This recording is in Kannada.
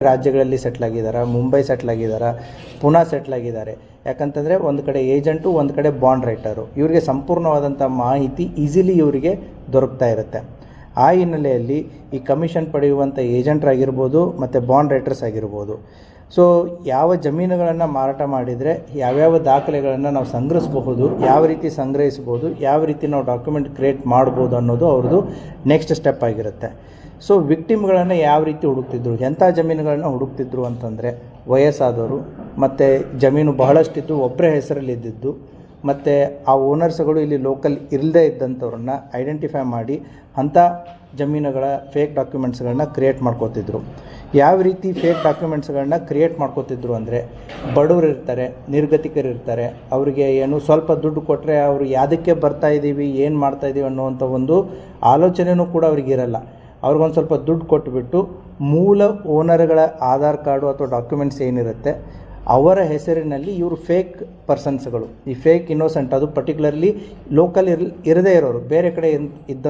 ರಾಜ್ಯಗಳಲ್ಲಿ ಸೆಟ್ಲ್ ಆಗಿದ್ದಾರೆ, ಮುಂಬೈ ಸೆಟ್ಲ್ ಆಗಿದ್ದಾರೆ, ಪುನಾ ಸೆಟ್ಲ್ ಆಗಿದ್ದಾರೆ. ಯಾಕಂತಂದರೆ ಒಂದು ಕಡೆ ಏಜೆಂಟು, ಒಂದು ಕಡೆ ಬಾಂಡ್ ರೈಟರು. ಇವರಿಗೆ ಸಂಪೂರ್ಣವಾದಂಥ ಮಾಹಿತಿ ಈಸಿಲಿ ಇವರಿಗೆ ದೊರಕ್ತಾ ಇರುತ್ತೆ. ಆ ಹಿನ್ನೆಲೆಯಲ್ಲಿ ಈ ಕಮಿಷನ್ ಪಡೆಯುವಂಥ ಏಜೆಂಟ್ರಾಗಿರ್ಬೋದು ಮತ್ತು ಬಾಂಡ್ ರೈಟರ್ಸ್ ಆಗಿರ್ಬೋದು, ಸೊ ಯಾವ ಜಮೀನುಗಳನ್ನು ಮಾರಾಟ ಮಾಡಿದರೆ ಯಾವ್ಯಾವ ದಾಖಲೆಗಳನ್ನು ನಾವು ಸಂಗ್ರಹಿಸಬಹುದು, ಯಾವ ರೀತಿ ಸಂಗ್ರಹಿಸ್ಬೋದು, ಯಾವ ರೀತಿ ನಾವು ಡಾಕ್ಯುಮೆಂಟ್ ಕ್ರಿಯೇಟ್ ಮಾಡ್ಬೋದು ಅನ್ನೋದು ಅವ್ರದ್ದು ನೆಕ್ಸ್ಟ್ ಸ್ಟೆಪ್ ಆಗಿರುತ್ತೆ. ಸೊ ವಿಕ್ಟಿಮ್ಗಳನ್ನು ಯಾವ ರೀತಿ ಹುಡುಕ್ತಿದ್ರು, ಎಂಥ ಜಮೀನುಗಳನ್ನು ಹುಡುಕ್ತಿದ್ರು ಅಂತಂದರೆ ವಯಸ್ಸಾದವರು ಮತ್ತು ಜಮೀನು ಬಹಳಷ್ಟಿದ್ದು ಒಬ್ಬರೇ ಹೆಸರಲ್ಲಿ ಇದ್ದಿದ್ದು ಮತ್ತು ಆ ಓನರ್ಸ್ಗಳು ಇಲ್ಲಿ ಲೋಕಲ್ ಇಲ್ಲದೇ ಇದ್ದಂಥವ್ರನ್ನ ಐಡೆಂಟಿಫೈ ಮಾಡಿ ಅಂಥ ಜಮೀನುಗಳ ಫೇಕ್ ಡಾಕ್ಯುಮೆಂಟ್ಸ್ಗಳನ್ನ ಕ್ರಿಯೇಟ್ ಮಾಡ್ಕೋತಿದ್ರು. ಯಾವ ರೀತಿ ಫೇಕ್ ಡಾಕ್ಯುಮೆಂಟ್ಸ್ಗಳನ್ನ ಕ್ರಿಯೇಟ್ ಮಾಡ್ಕೋತಿದ್ರು ಅಂದರೆ, ಬಡವರು ಇರ್ತಾರೆ, ನಿರ್ಗತಿಕರು ಇರ್ತಾರೆ, ಅವರಿಗೆ ಏನು ಸ್ವಲ್ಪ ದುಡ್ಡು ಕೊಟ್ಟರೆ ಅವರು ಯಾವುದಕ್ಕೆ ಬರ್ತಾ ಇದ್ದೀವಿ, ಏನು ಮಾಡ್ತಾಯಿದ್ದೀವಿ ಅನ್ನುವಂಥ ಒಂದು ಆಲೋಚನೆಯೂ ಕೂಡ ಅವ್ರಿಗೆ ಇರಲ್ಲ. ಅವ್ರಿಗೊಂದು ಸ್ವಲ್ಪ ದುಡ್ಡು ಕೊಟ್ಟುಬಿಟ್ಟು ಮೂಲ ಓನರ್ಗಳ ಆಧಾರ್ ಕಾರ್ಡು ಅಥವಾ ಡಾಕ್ಯುಮೆಂಟ್ಸ್ ಏನಿರುತ್ತೆ ಅವರ ಹೆಸರಿನಲ್ಲಿ ಇವರು ಫೇಕ್ ಪರ್ಸನ್ಸ್ಗಳು, ಈ ಫೇಕ್ ಇನ್ನೋಸೆಂಟ್, ಅದು ಪರ್ಟಿಕ್ಯುಲರ್ಲಿ ಲೋಕಲ್ ಇರದೇ ಇರೋರು, ಬೇರೆ ಕಡೆ ಇದ್ದ